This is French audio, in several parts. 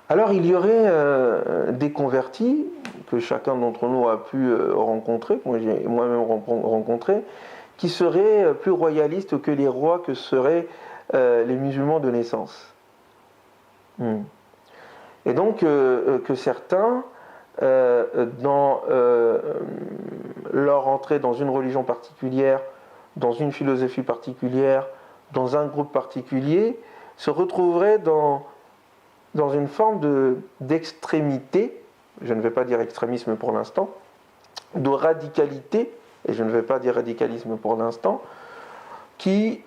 Alors il y aurait des convertis que chacun d'entre nous a pu rencontrer, que moi j'ai moi-même rencontré, qui seraient plus royalistes que les rois que seraient les musulmans de naissance. Hmm. Et donc que certains, dans leur entrée dans une religion particulière, dans une philosophie particulière, dans un groupe particulier, se retrouveraient dans une forme d'extrémité, je ne vais pas dire extrémisme pour l'instant, de radicalité, et je ne vais pas dire radicalisme pour l'instant, qui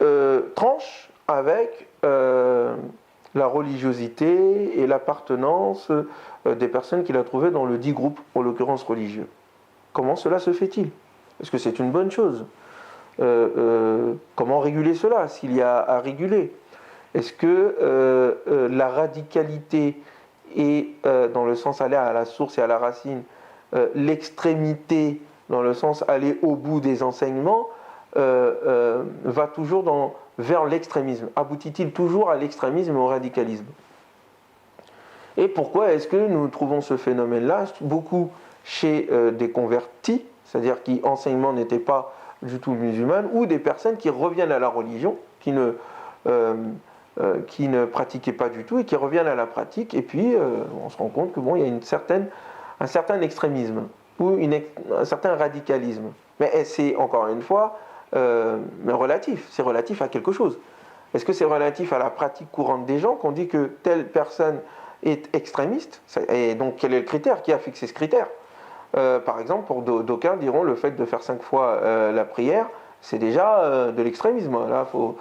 tranche avec la religiosité et l'appartenance des personnes qu'il a trouvées dans le dit groupe, en l'occurrence religieux. Comment cela se fait-il? Est-ce que c'est une bonne chose? Comment réguler cela, s'il y a à réguler? Est-ce que la radicalité est, dans le sens aller à la source et à la racine, l'extrémité, dans le sens aller au bout des enseignements, va toujours vers l'extrémisme? Aboutit-il toujours à l'extrémisme et au radicalisme? Et pourquoi est-ce que nous trouvons ce phénomène-là beaucoup chez des convertis, c'est-à-dire qui enseignement n'était pas du tout musulman, ou des personnes qui reviennent à la religion, qui ne pratiquaient pas du tout et qui reviennent à la pratique, et puis on se rend compte que bon, il y a un certain extrémisme ou un certain radicalisme. Mais c'est encore une fois relatif, c'est relatif à quelque chose. Est-ce que c'est relatif à la pratique courante des gens qu'on dit que telle personne est extrémiste? Et donc quel est le critère? Qui a fixé ce critère? Par exemple, pour d'aucuns diront le fait de faire 5 fois la prière, c'est déjà de l'extrémisme. Là, faut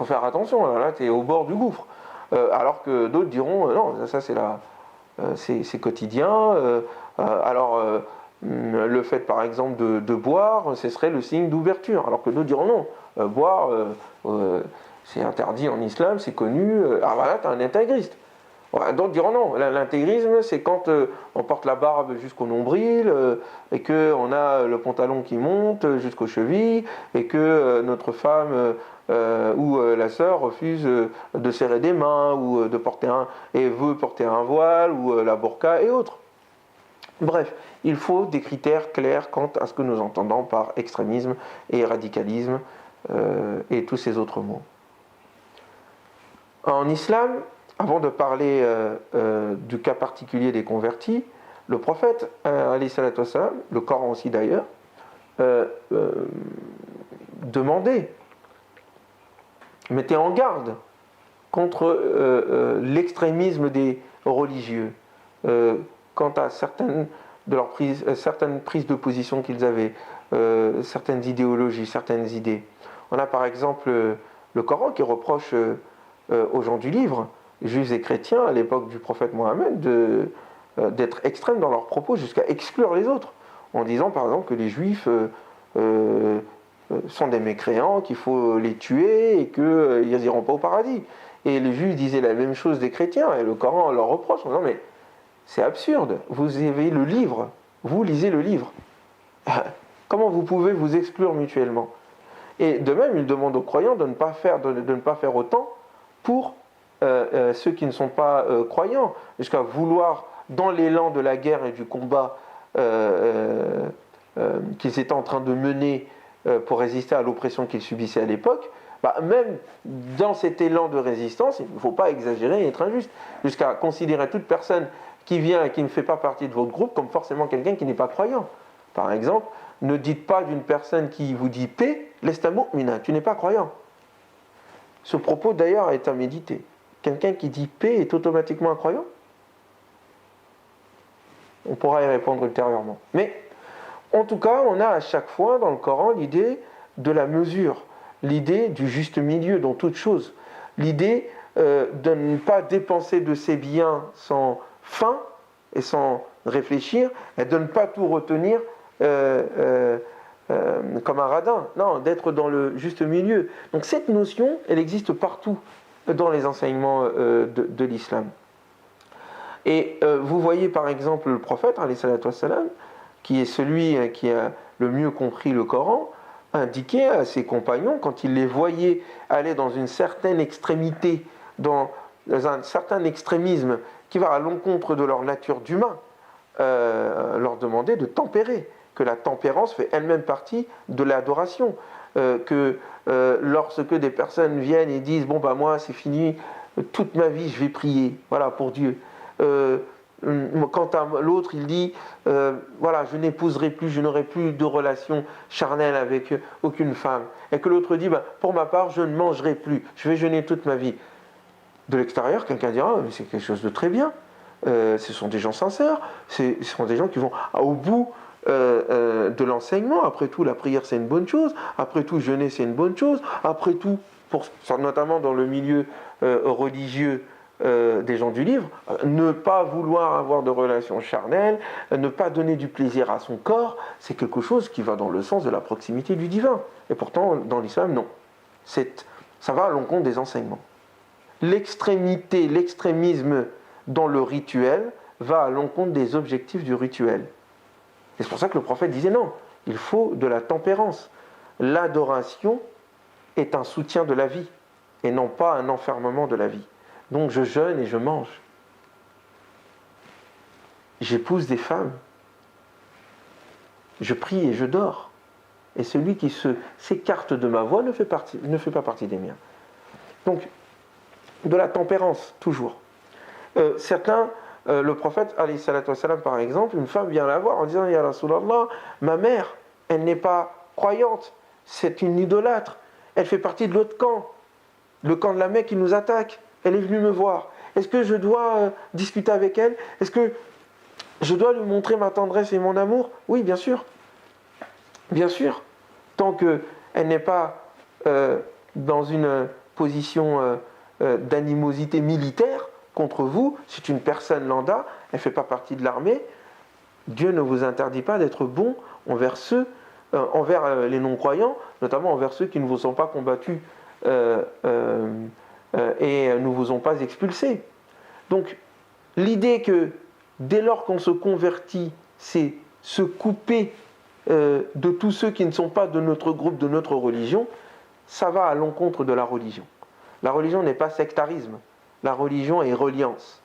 faire attention. Là, tu es au bord du gouffre. Alors que d'autres diront non, ça c'est quotidien. Le fait, par exemple, de boire, ce serait le signe d'ouverture. Alors que d'autres diront non, boire, c'est interdit en islam, c'est connu. Alors voilà, tu es un intégriste. D'autres diront non, l'intégrisme c'est quand on porte la barbe jusqu'au nombril et qu'on a le pantalon qui monte jusqu'aux chevilles et que notre femme ou la sœur refuse de serrer des mains ou de porter et veut porter un voile ou la burqa et autres. Bref, il faut des critères clairs quant à ce que nous entendons par extrémisme et radicalisme et tous ces autres mots. En islam, avant de parler du cas particulier des convertis, le prophète, alayhi salatu wassalam, le Coran aussi d'ailleurs, demandait, mettait en garde contre l'extrémisme des religieux, quant à certaines prises de position qu'ils avaient, certaines idéologies, certaines idées. On a par exemple le Coran qui reproche aux gens du livre, juifs et chrétiens, à l'époque du prophète Mohammed, d'être extrêmes dans leurs propos jusqu'à exclure les autres, en disant par exemple que les juifs sont des mécréants, qu'il faut les tuer et qu'ils n'iront pas au paradis. Et les juifs disaient la même chose des chrétiens, et le Coran leur reproche en disant mais c'est absurde, vous avez le livre, vous lisez le livre. Comment vous pouvez vous exclure mutuellement? Et de même, il demande aux croyants de ne pas faire autant pour ceux qui ne sont pas croyants, jusqu'à vouloir, dans l'élan de la guerre et du combat qu'ils étaient en train de mener pour résister à l'oppression qu'ils subissaient à l'époque, même dans cet élan de résistance, il ne faut pas exagérer et être injuste, jusqu'à considérer toute personne qui vient et qui ne fait pas partie de votre groupe comme forcément quelqu'un qui n'est pas croyant. Par exemple, ne dites pas d'une personne qui vous dit paix, lesta mu'mina, tu n'es pas croyant. Ce propos d'ailleurs est à méditer. Quelqu'un qui dit paix est automatiquement un croyant? On pourra y répondre ultérieurement. Mais en tout cas, on a à chaque fois dans le Coran l'idée de la mesure, l'idée du juste milieu dans toute chose, l'idée de ne pas dépenser de ses biens sans fin et sans réfléchir, et de ne pas tout retenir comme un radin, non, d'être dans le juste milieu. Donc cette notion, elle existe partout dans les enseignements de l'islam. Et vous voyez par exemple le prophète, alayhi salatu wassalam, qui est celui qui a le mieux compris le Coran, indiquait à ses compagnons, quand il les voyait aller dans une certaine extrémité, dans dans un certain extrémisme qui va à l'encontre de leur nature d'humain, leur demander de tempérer, que la tempérance fait elle-même partie de l'adoration, que lorsque des personnes viennent et disent bon bah moi c'est fini, toute ma vie je vais prier, voilà pour Dieu. Quant à l'autre, il dit voilà, je n'épouserai plus, je n'aurai plus de relation charnelle avec aucune femme. Et que l'autre dit pour ma part, je ne mangerai plus, je vais jeûner toute ma vie. De l'extérieur, quelqu'un dira mais c'est quelque chose de très bien. Ce sont des gens sincères, ce sont des gens qui vont au bout de l'enseignement. Après tout, la prière c'est une bonne chose. Après tout, jeûner c'est une bonne chose. Après tout, notamment dans le milieu religieux des gens du livre, ne pas vouloir avoir de relations charnelles, ne pas donner du plaisir à son corps, c'est quelque chose qui va dans le sens de la proximité du divin. Et pourtant, dans l'islam, non. Ça va à l'encontre des enseignements. L'extrémité, l'extrémisme dans le rituel va à l'encontre des objectifs du rituel. Et c'est pour ça que le prophète disait non, il faut de la tempérance. L'adoration est un soutien de la vie et non pas un enfermement de la vie. Donc je jeûne et je mange. J'épouse des femmes. Je prie et je dors. Et celui qui s'écarte de ma voie ne fait pas partie des miens. Donc, de la tempérance, toujours. Certains, le prophète, alayhi salatu wassalam, par exemple, une femme vient la voir en disant « Ya Rasulallah, ma mère, elle n'est pas croyante, c'est une idolâtre, elle fait partie de l'autre camp, le camp de la Mecque qui nous attaque, elle est venue me voir. Est-ce que je dois discuter avec elle? Est-ce que je dois lui montrer ma tendresse et mon amour? Oui, bien sûr. Bien sûr. Tant qu'elle n'est pas dans une position d'animosité militaire contre vous, c'est une personne lambda, elle ne fait pas partie de l'armée, Dieu ne vous interdit pas d'être bon envers les non-croyants, notamment envers ceux qui ne vous ont pas combattus et ne vous ont pas expulsés. Donc, l'idée que dès lors qu'on se convertit, c'est se couper de tous ceux qui ne sont pas de notre groupe, de notre religion, ça va à l'encontre de la religion. La religion n'est pas sectarisme, la religion est reliance.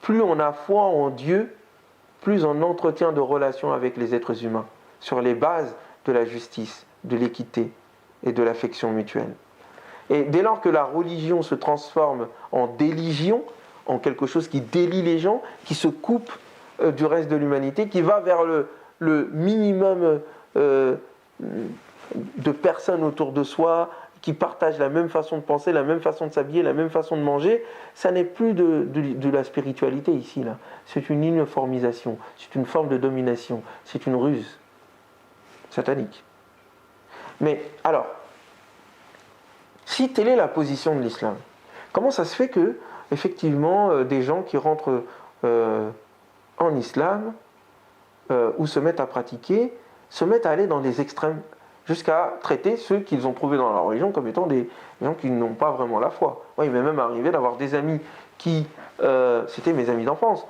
Plus on a foi en Dieu, plus on entretient de relations avec les êtres humains, sur les bases de la justice, de l'équité et de l'affection mutuelle. Et dès lors que la religion se transforme en déligion, en quelque chose qui délie les gens, qui se coupe du reste de l'humanité, qui va vers le minimum de personnes autour de soi, qui partagent la même façon de penser, la même façon de s'habiller, la même façon de manger, ça n'est plus de la spiritualité ici, là. C'est une uniformisation, c'est une forme de domination, c'est une ruse satanique. Mais alors, si telle est la position de l'islam, comment ça se fait que, effectivement, des gens qui rentrent en islam ou se mettent à pratiquer, se mettent à aller dans des extrêmes, jusqu'à traiter ceux qu'ils ont trouvés dans leur religion comme étant des gens qui n'ont pas vraiment la foi. Moi, il m'est même arrivé d'avoir des amis qui, c'était mes amis d'enfance,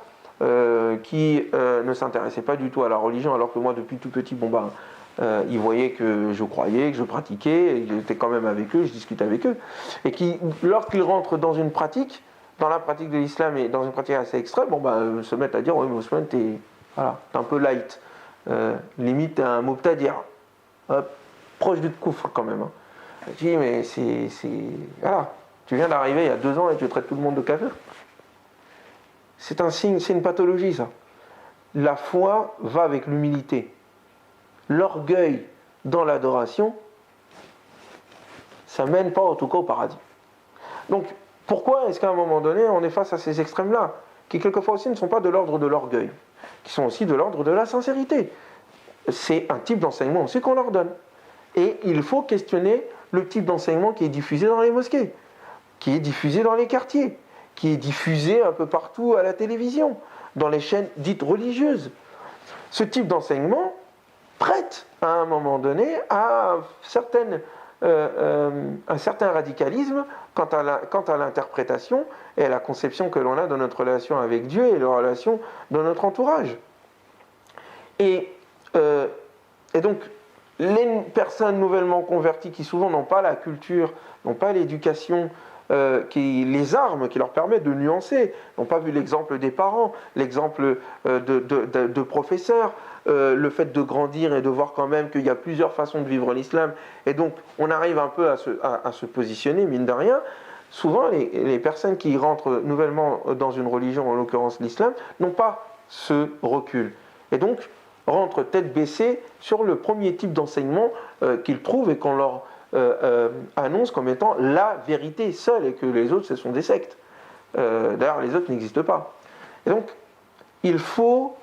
qui ne s'intéressaient pas du tout à la religion, alors que moi, depuis tout petit, ils voyaient que je croyais, que je pratiquais, et j'étais quand même avec eux, je discutais avec eux, et qui, lorsqu'ils rentrent dans une pratique, dans la pratique de l'islam et dans une pratique assez extrême, se mettent à dire « Oui, mais Ousmane, t'es un peu light, limite t'es un mubtadir, proche du koufr quand même. » Je dis « Mais voilà, tu viens d'arriver il y a 2 ans et tu traites tout le monde de kafir. » C'est un signe, c'est une pathologie ça. La foi va avec l'humilité. L'orgueil dans l'adoration, ça mène pas en tout cas au paradis. Donc, pourquoi est-ce qu'à un moment donné, on est face à ces extrêmes-là, qui quelquefois aussi ne sont pas de l'ordre de l'orgueil, qui sont aussi de l'ordre de la sincérité? C'est un type d'enseignement aussi qu'on leur donne. Et il faut questionner le type d'enseignement qui est diffusé dans les mosquées, qui est diffusé dans les quartiers, qui est diffusé un peu partout à la télévision, dans les chaînes dites religieuses. Ce type d'enseignement prête à un moment donné à un certain radicalisme quant à l'interprétation et à la conception que l'on a de notre relation avec Dieu et la relation de notre entourage. Et donc, les personnes nouvellement converties qui souvent n'ont pas la culture, n'ont pas l'éducation les armes qui leur permettent de nuancer. Ils n'ont pas vu l'exemple des parents, l'exemple de professeurs, le fait de grandir et de voir quand même qu'il y a plusieurs façons de vivre l'islam. Et donc, on arrive un peu à se positionner, mine de rien. Souvent, les personnes qui rentrent nouvellement dans une religion, en l'occurrence l'islam, n'ont pas ce recul. Et donc, rentrent tête baissée sur le premier type d'enseignement qu'ils trouvent et qu'on leur annonce comme étant la vérité seule, et que les autres, ce sont des sectes. D'ailleurs, les autres n'existent pas. Et donc, il faut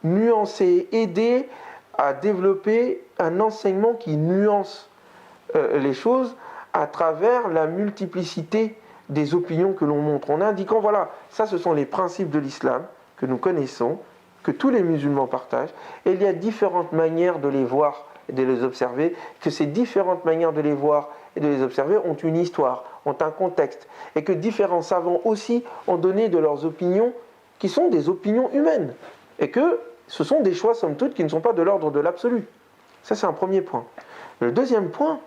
nuancer, aider à développer un enseignement qui nuance les choses à travers la multiplicité des opinions que l'on montre, en indiquant, voilà, ça ce sont les principes de l'islam que nous connaissons, que tous les musulmans partagent, et il y a différentes manières de les voir et de les observer, que ces différentes manières de les voir et de les observer ont une histoire, ont un contexte, et que différents savants aussi ont donné de leurs opinions qui sont des opinions humaines, et que ce sont des choix, somme toute, qui ne sont pas de l'ordre de l'absolu. Ça, c'est un premier point. Le deuxième point,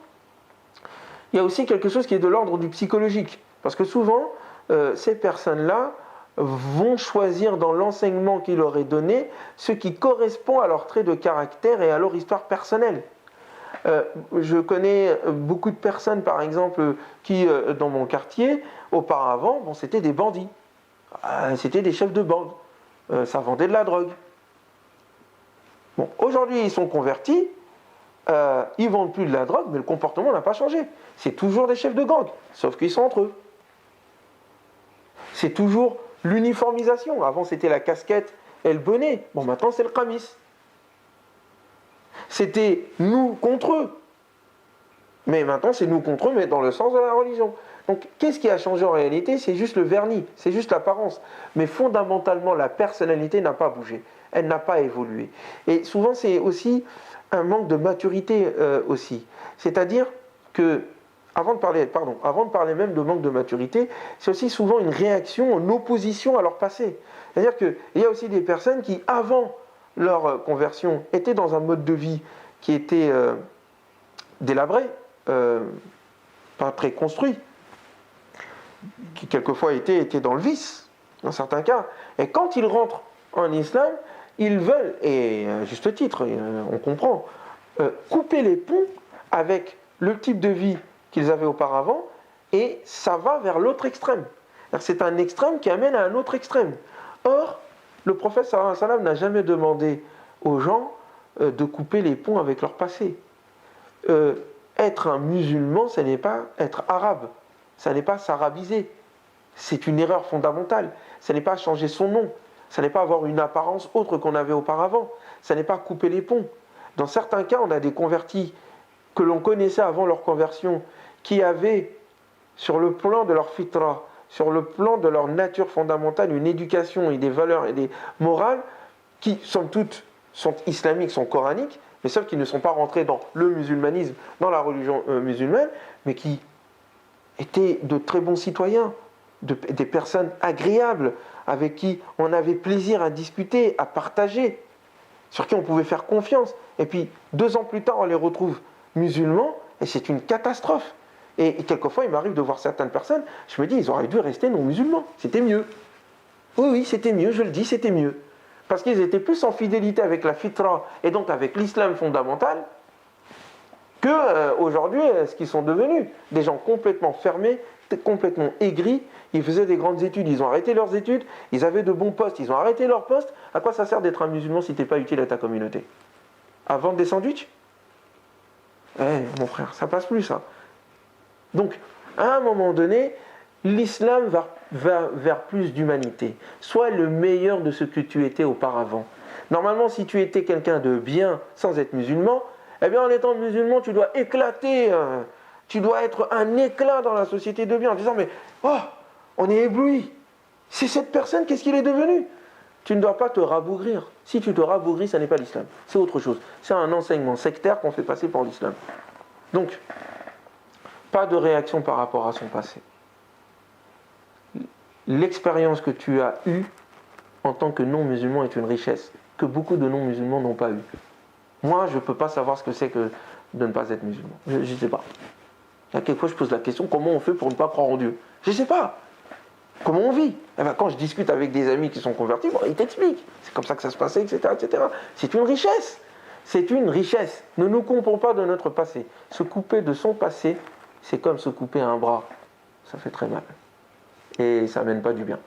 il y a aussi quelque chose qui est de l'ordre du psychologique, parce que souvent, ces personnes-là vont choisir dans l'enseignement qui leur est donné ce qui correspond à leur trait de caractère et à leur histoire personnelle. Je connais beaucoup de personnes, par exemple, qui, dans mon quartier, auparavant, bon, c'était des bandits. C'était des chefs de bande. Ça vendait de la drogue. Bon, aujourd'hui, ils sont convertis. Ils vendent plus de la drogue, mais le comportement n'a pas changé. C'est toujours des chefs de gang, sauf qu'ils sont entre eux. C'est toujours l'uniformisation. Avant, c'était la casquette et le bonnet. Bon, maintenant, c'est le qamis. C'était nous contre eux. Mais maintenant, c'est nous contre eux, mais dans le sens de la religion. Donc, qu'est-ce qui a changé en réalité? C'est juste le vernis, c'est juste l'apparence. Mais fondamentalement, la personnalité n'a pas bougé. Elle n'a pas évolué. Et souvent, c'est aussi un manque de maturité aussi. C'est-à-dire que, avant de parler même de manque de maturité, c'est aussi souvent une réaction en opposition à leur passé. C'est-à-dire qu'il y a aussi des personnes qui, avant leur conversion, étaient dans un mode de vie qui était délabré, pas très construit, qui quelquefois était dans le vice, dans certains cas. Et quand ils rentrent en islam, ils veulent, et à juste titre, on comprend, couper les ponts avec le type de vie qu'ils avaient auparavant, et ça va vers l'autre extrême. C'est un extrême qui amène à un autre extrême. Or, le prophète sallallahu alayhi wa sallam n'a jamais demandé aux gens de couper les ponts avec leur passé. Être un musulman, ce n'est pas être arabe, ça n'est pas s'arabiser. C'est une erreur fondamentale. Ça n'est pas changer son nom, ça n'est pas avoir une apparence autre qu'on avait auparavant, ça n'est pas couper les ponts. Dans certains cas, on a des convertis que l'on connaissait avant leur conversion, qui avaient, sur le plan de leur fitra, sur le plan de leur nature fondamentale, une éducation et des valeurs et des morales qui, somme toute, sont islamiques, sont coraniques, mais sauf qu'ils ne sont pas rentrés dans le musulmanisme, dans la religion musulmane, mais qui étaient de très bons citoyens, des personnes agréables, avec qui on avait plaisir à discuter, à partager, sur qui on pouvait faire confiance. Et puis, 2 ans plus tard, on les retrouve musulmans, et c'est une catastrophe. Et quelquefois, il m'arrive de voir certaines personnes, je me dis, ils auraient dû rester non-musulmans, c'était mieux. Oui, c'était mieux, je le dis, c'était mieux. Parce qu'ils étaient plus en fidélité avec la fitra, et donc avec l'islam fondamental, qu'aujourd'hui, ce qu'ils sont devenus. Des gens complètement fermés, complètement aigris. Ils faisaient des grandes études, ils ont arrêté leurs études, ils avaient de bons postes, ils ont arrêté leurs postes. À quoi ça sert d'être un musulman si tu n'es pas utile à ta communauté? À vendre des sandwichs? Mon frère, ça passe plus ça. Donc, à un moment donné, l'islam va vers plus d'humanité. Sois le meilleur de ce que tu étais auparavant. Normalement, si tu étais quelqu'un de bien sans être musulman, eh bien en étant musulman, tu dois éclater, tu dois être un éclat dans la société de bien, en disant, mais on est ébloui. C'est cette personne, qu'est-ce qu'il est devenu? Tu ne dois pas te rabougrir. Si tu te rabougris, ça n'est pas l'islam. C'est autre chose. C'est un enseignement sectaire qu'on fait passer pour l'islam. Donc, pas de réaction par rapport à son passé. L'expérience que tu as eue en tant que non-musulman est une richesse que beaucoup de non-musulmans n'ont pas eue. Moi, je ne peux pas savoir ce que c'est que de ne pas être musulman. Je ne sais pas. Là, quelquefois, je pose la question, comment on fait pour ne pas croire en Dieu? Je ne sais pas. Comment on vit? Eh ben, quand je discute avec des amis qui sont convertis, bon, ils t'expliquent. C'est comme ça que ça se passait, etc., etc. C'est une richesse. C'est une richesse. Ne nous coupons pas de notre passé. Se couper de son passé, c'est comme se couper un bras. Ça fait très mal. Et ça n'amène pas du bien.